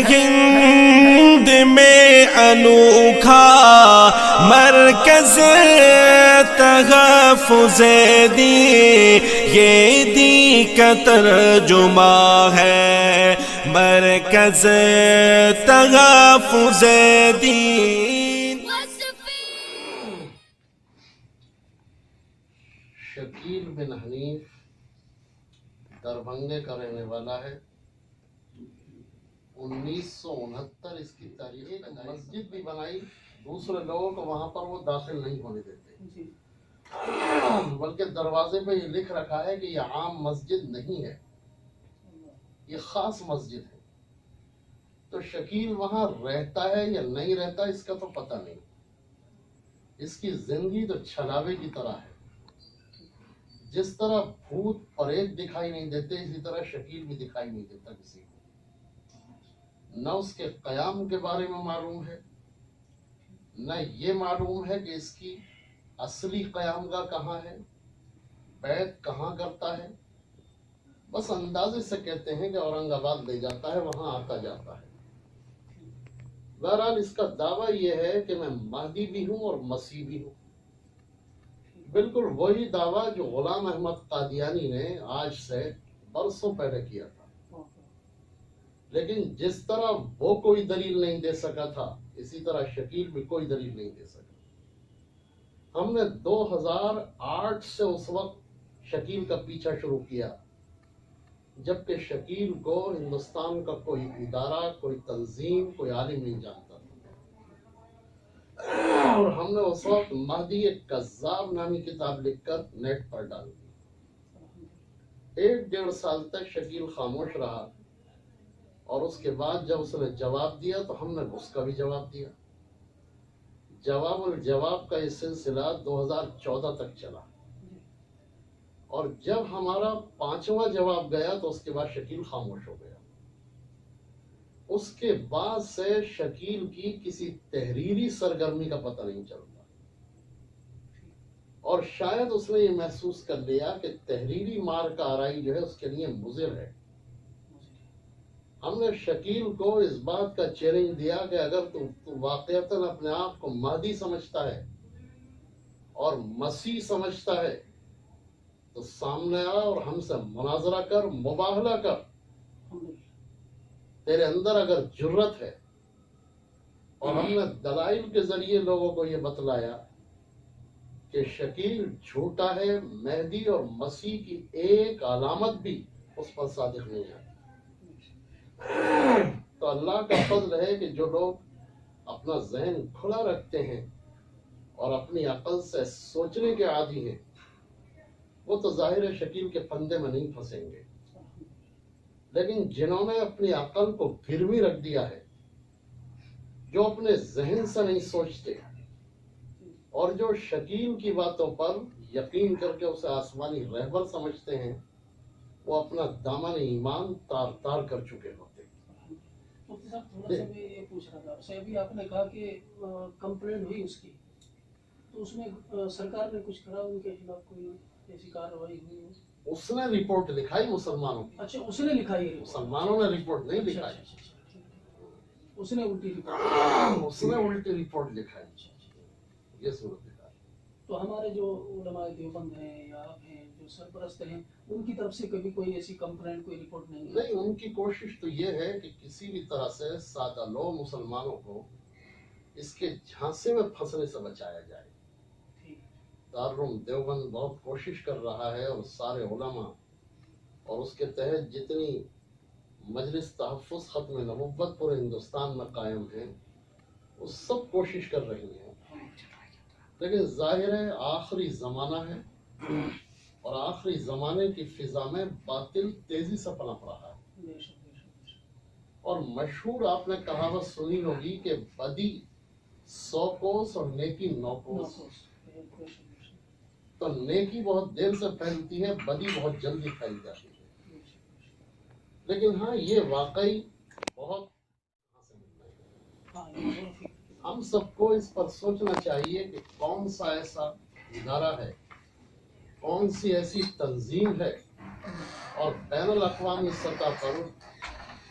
ہند میں انوکھا مرکز تحفظ دین، یہ دین کا ترجمہ ہے مرکز تحفظ دین۔ شکیل بن حنیف دربھنگے کا رہنے والا ہے۔ 1969 اس کی تاریخ۔ ایک مسجد بھی بنائی، دوسرے لوگوں کو وہاں پر وہ داخل نہیں ہونے دیتے، بلکہ دروازے پہ یہ لکھ رکھا ہے کہ یہ عام مسجد نہیں ہے، یہ خاص مسجد ہے۔ تو شکیل وہاں رہتا ہے یا نہیں رہتا اس کا تو پتہ نہیں۔ اس کی زندگی تو چھلاوے کی طرح ہے۔ جس طرح بھوت پریت دکھائی نہیں دیتے، اسی طرح شکیل بھی دکھائی نہیں دیتا کسی کو۔ نہ اس کے قیام کے بارے میں معلوم ہے، نہ یہ معلوم ہے کہ اس کی اصلی قیام گاہ کہاں ہے، بیت کہاں کرتا ہے۔ بس اندازے سے کہتے ہیں کہ اورنگ آباد لے جاتا ہے، وہاں آتا جاتا ہے۔ بہرحال اس کا دعویٰ یہ ہے کہ میں مہدی بھی ہوں اور مسیح بھی ہوں، بالکل وہی دعویٰ جو غلام احمد قادیانی نے آج سے برسوں پہلے کیا تھا۔ لیکن جس طرح وہ کوئی دلیل نہیں دے سکا تھا، اسی طرح شکیل بھی کوئی دلیل نہیں دے سکا۔ ہم نے 2008 سے اس وقت شکیل کا پیچھا شروع کیا، جبکہ شکیل کو ہندوستان کا کوئی ادارہ، کوئی تنظیم، کوئی عالم نہیں جانتا تھا، اور ہم نے اس وقت مہدی ایک کذاب نامی کتاب لکھ کر نیٹ پر ڈال دی۔ 1.5 سال تک شکیل خاموش رہا، اور اس کے بعد جب اس نے جواب دیا تو ہم نے اس کا بھی جواب دیا۔ جواب الجواب کا یہ سلسلہ 2014 تک چلا، اور جب ہمارا 5واں جواب گیا تو اس کے بعد شکیل خاموش ہو گیا۔ اس کے بعد سے شکیل کی کسی تحریری سرگرمی کا پتہ نہیں چلتا، اور شاید اس نے یہ محسوس کر لیا کہ تحریری مار کا آرائی جو ہے اس کے لیے مضر ہے۔ ہم نے شکیل کو اس بات کا چیلنج دیا کہ اگر تو واقعتاً اپنے آپ کو مہدی سمجھتا ہے اور مسیح سمجھتا ہے تو سامنے آ اور ہم سے مناظرہ کر، مباہلہ کر۔ تیرے اندر اگر جرت ہے، اور ہم نے دلائل کے ذریعے لوگوں کو یہ بتلایا کہ شکیل جھوٹا ہے، مہدی اور مسیح کی ایک علامت بھی اس پر صادق نہیں ہے۔ تو اللہ کا فضل ہے کہ جو لوگ اپنا ذہن کھلا رکھتے ہیں اور اپنی عقل سے سوچنے کے عادی ہیں، وہ تو ظاہر شکیل کے پھندے میں نہیں پھنسیں گے۔ لیکن جنہوں نے اپنی عقل کو گروی رکھ دیا ہے، جو اپنے ذہن سے نہیں سوچتے، اور جو شکیل کی باتوں پر یقین کر کے اسے آسمانی رہبر سمجھتے ہیں، وہ اپنا دامن ایمان تار تار کر چکے ہوتے ہیں۔ مفتی صاحب تھوڑا سا میں یہ پوچھ رہا تھا، سے ابھی آپ نے کہا کہ کمپلین ہوئی اس کی، تو اس میں سرکار نے کچھ کرا، ان کے خلاف کوئی ایسی کارروائی ہوئی؟ اس نے رپورٹ لکھائی مسلمانوں کی۔ اچھا، اس نے لکھائی ہے؟ مسلمانوں نے رپورٹ نہیں لکھائی، اس نے الٹی رپورٹ، اس نے الٹی رپورٹ لکھائی۔ یہ صورت ہے۔ تو ہمارے جو علماء دیوبند ہیں یا آپ ہیں جو سرپرست ہیں، ان کی طرف سے کبھی کوئی ایسی کمپلینٹ، کوئی رپورٹ نہیں؟ ان کی کوشش تو یہ ہے کہ کسی بھی طرح سے سادہ لوگ مسلمانوں کو اس کے جھانسے میں پھنسنے سے بچایا جائے۔ دارالعلوم دیوبند بہت کوشش کر رہا ہے، اور سارے علماء اور اس کے تحت جتنی مجلس تحفظ ختم نبوت پورے ہندوستان میں قائم ہیں، وہ سب کوشش کر رہی ہیں۔ لیکن ظاہر ہے آخری زمانہ ہے، اور آخری زمانے کی فضا میں باطل تیزی سے پنپ رہا ہے۔ اور مشہور آپ نے کہاوت سنی ہوگی کہ بدی 100 کوس اور نیکی 9 کوس۔ تو نیکی بہت دیر سے پھیلتی ہے، بدی بہت جلدی پھیل جاتی ہے۔ لیکن ہاں، یہ واقعی بہت ہم سب کو اس پر سوچنا چاہیے کہ کون سا ایسا ادارہ ہے، کون سی ایسی تنظیم ہے، اور بین الاقوامی سطح پر